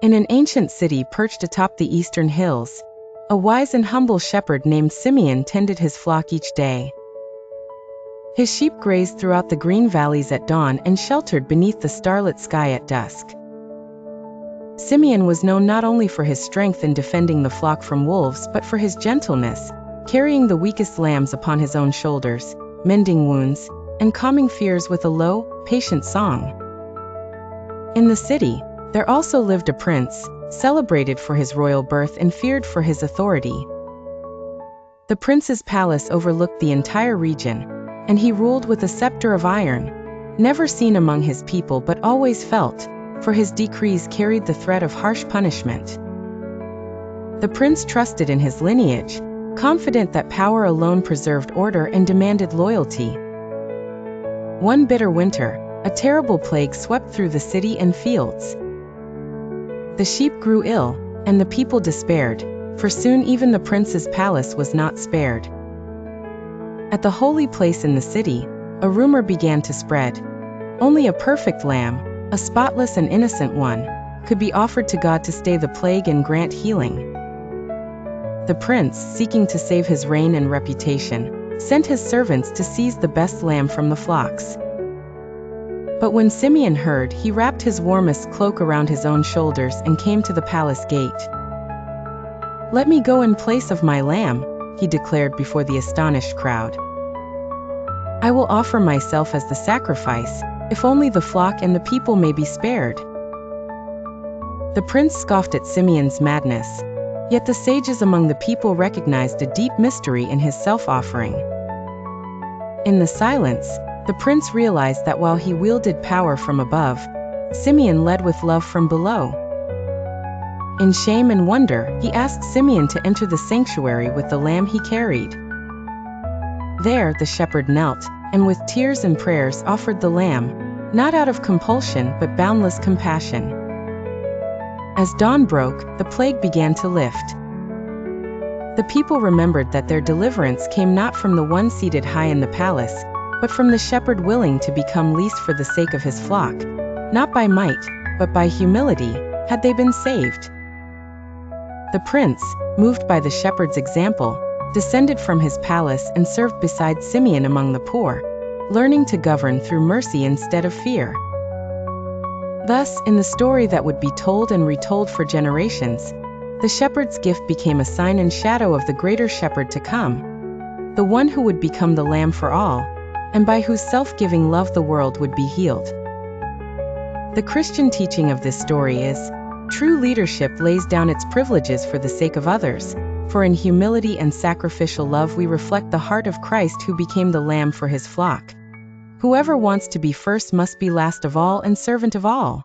In an ancient city perched atop the eastern hills, a wise and humble shepherd named Simeon tended his flock each day. His sheep grazed throughout the green valleys at dawn and sheltered beneath the starlit sky at dusk. Simeon was known not only for his strength in defending the flock from wolves but for his gentleness, carrying the weakest lambs upon his own shoulders, mending wounds, and calming fears with a low, patient song. In the city, there also lived a prince, celebrated for his royal birth and feared for his authority. The prince's palace overlooked the entire region, and he ruled with a scepter of iron, never seen among his people but always felt, for his decrees carried the threat of harsh punishment. The prince trusted in his lineage, confident that power alone preserved order and demanded loyalty. One bitter winter, a terrible plague swept through the city and fields. The sheep grew ill, and the people despaired, for soon even the prince's palace was not spared. At the holy place in the city, a rumor began to spread. Only a perfect lamb, a spotless and innocent one, could be offered to God to stay the plague and grant healing. The prince, seeking to save his reign and reputation, sent his servants to seize the best lamb from the flocks. But when Simeon heard, he wrapped his warmest cloak around his own shoulders and came to the palace gate. "Let me go in place of my lamb," he declared before the astonished crowd. "I will offer myself as the sacrifice, if only the flock and the people may be spared." The prince scoffed at Simeon's madness, yet the sages among the people recognized a deep mystery in his self-offering. In the silence, the prince realized that while he wielded power from above, Simeon led with love from below. In shame and wonder, he asked Simeon to enter the sanctuary with the lamb he carried. There, the shepherd knelt, and with tears and prayers offered the lamb, not out of compulsion but boundless compassion. As dawn broke, the plague began to lift. The people remembered that their deliverance came not from the one seated high in the palace, but from the shepherd willing to become least for the sake of his flock. Not by might, but by humility, had they been saved. The prince, moved by the shepherd's example, descended from his palace and served beside Simeon among the poor, learning to govern through mercy instead of fear. Thus, in the story that would be told and retold for generations, the shepherd's gift became a sign and shadow of the greater shepherd to come, the one who would become the lamb for all, and by whose self-giving love the world would be healed. The Christian teaching of this story is, true leadership lays down its privileges for the sake of others, for in humility and sacrificial love we reflect the heart of Christ who became the lamb for his flock. Whoever wants to be first must be last of all and servant of all.